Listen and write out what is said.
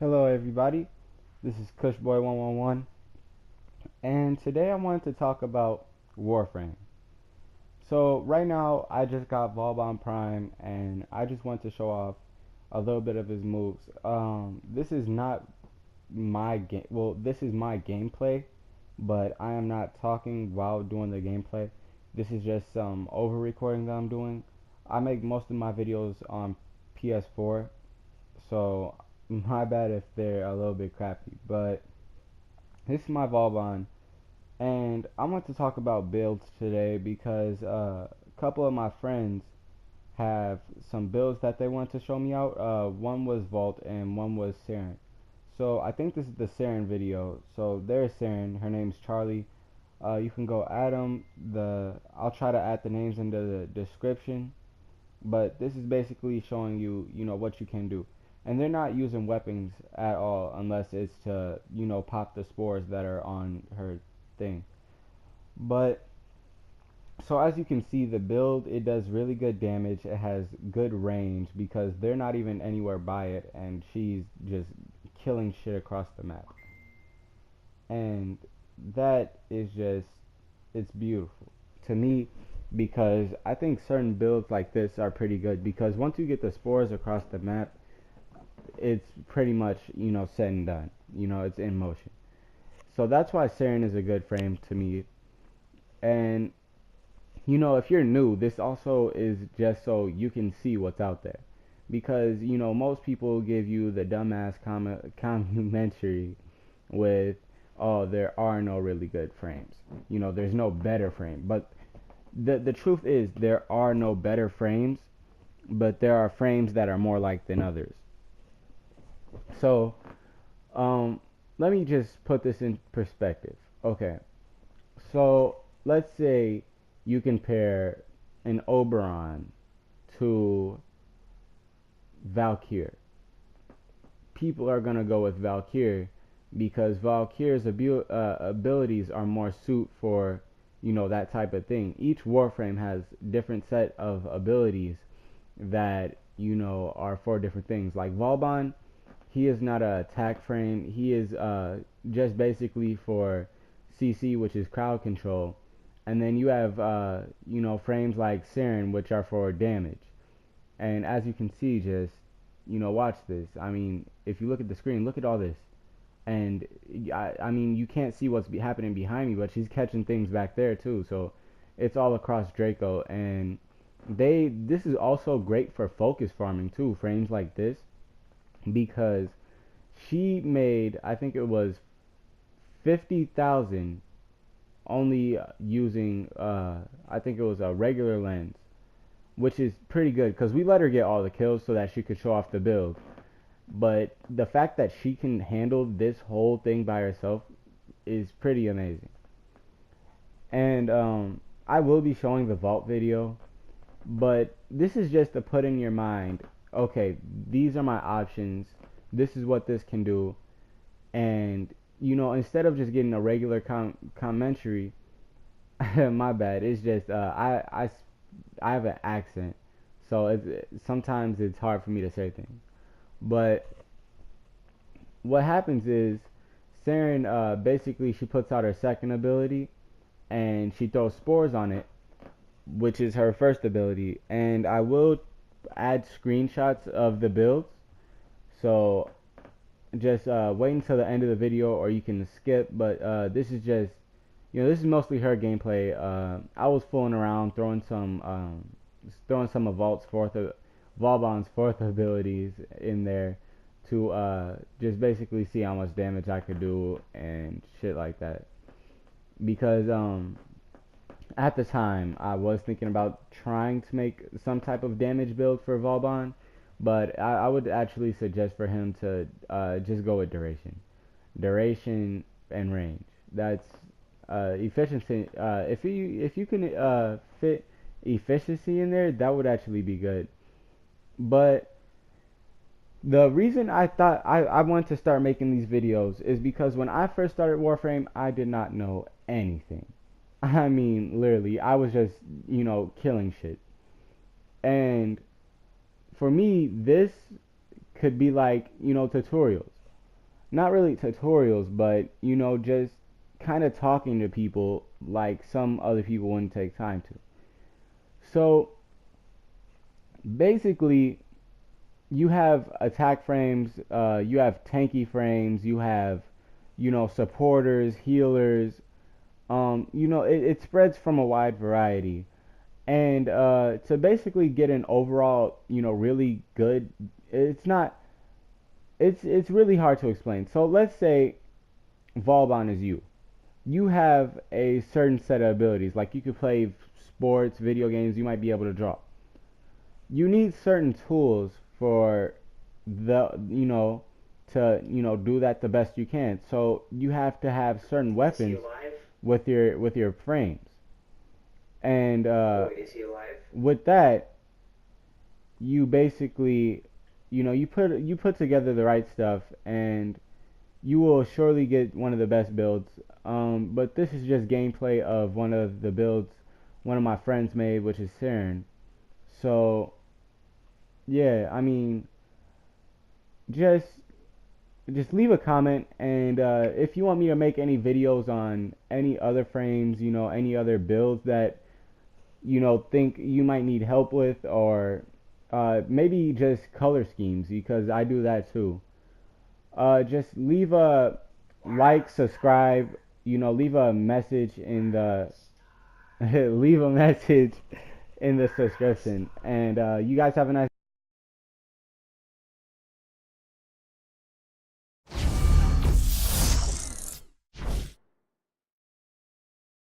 Hello everybody, this is Cushboy111, and today I wanted to talk about Warframe. So right now I just got Vauban Prime and I just want to show off a little bit of his moves. This is not my game, well this is my gameplay, but I am not talking while doing the gameplay. This is just some over recording that I'm doing. I make most of my videos on PS4, so my bad if they're a little bit crappy, but this is my Vauban, and I want to talk about builds today because a couple of my friends have some builds that they want to show me out. One was Vault and one was Saryn. So I think this is the Saryn video. So there's Saryn. Her name's Charlie. You can go add them. I'll try to add the names into the description. But this is basically showing you, what you can do. And they're not using weapons at all unless it's to, pop the spores that are on her thing. But, so as you can see, the build, it does really good damage. It has good range because they're not even anywhere by it, and she's just killing shit across the map. And that is just, it's beautiful to me, because I think certain builds like this are pretty good, because once you get the spores across the map, it's pretty much, said and done. It's in motion. So that's why Saryn is a good frame to me. And, if you're new, this also is just so you can see what's out there. Because, most people give you the dumbass commentary with, oh, there are no really good frames. There's no better frame. But the truth is, there are no better frames, but there are frames that are more like than others. So, let me just put this in perspective. Okay, so let's say you compare an Oberon to Valkyr. People are gonna go with Valkyr because Valkyr's abilities are more suit for, that type of thing. Each Warframe has different set of abilities that, are for different things. Like Vauban, he is not a attack frame. He is just basically for CC, which is crowd control. And then you have, frames like Saryn, which are for damage. And as you can see, just, watch this. I mean, if you look at the screen, look at all this. And, I mean, you can't see what's happening behind me, but she's catching things back there, too. So, it's all across Draco. And this is also great for focus farming, too, frames like this. Because she made, I think it was 50,000 only using, I think it was a regular lens, which is pretty good because we let her get all the kills so that she could show off the build. But the fact that she can handle this whole thing by herself is pretty amazing. And I will be showing the vault video, but this is just to put in your mind, okay, these are my options, this is what this can do. And instead of just getting a regular commentary, my bad, it's just I have an accent, so sometimes it's hard for me to say things. But what happens is Saryn, basically she puts out her second ability and she throws spores on it, which is her first ability. And I will add screenshots of the builds, so just wait until the end of the video, or you can skip. But this is just, this is mostly her gameplay. I was fooling around, throwing some of Vauban's fourth abilities in there to just basically see how much damage I could do and shit like that. Because at the time I was thinking about trying to make some type of damage build for Vauban, but I would actually suggest for him to just go with duration and range. That's efficiency. If you can fit efficiency in there, that would actually be good. But the reason I thought I wanted to start making these videos is because when I first started Warframe, I did not know anything. I mean, literally, I was just, killing shit. And for me, this could be like, tutorials. not really tutorials, but you know, just kind of talking to people like some other people wouldn't take time to. So basically, you have attack frames, you have tanky frames, you have, you know, supporters, healers. You know, it spreads from a wide variety. And to basically get an overall, you know, really good, it's not, it's really hard to explain. So let's say Vauban is you. You have a certain set of abilities, like you could play sports, video games, you might be able to draw. You need certain tools for the, you know, to, you know, do that the best you can. So you have to have certain weapons with your frames. And with that, you basically, you know, you put together the right stuff, and you will surely get one of the best builds. But this is just gameplay of one of the builds one of my friends made, which is Saryn. So yeah, I mean, just leave a comment, and if you want me to make any videos on any other frames, you know, any other builds that you know think you might need help with, or maybe just color schemes, because I do that too. Just leave a like, subscribe, you know, leave a message in the leave a message in the subscription, and you guys have a nice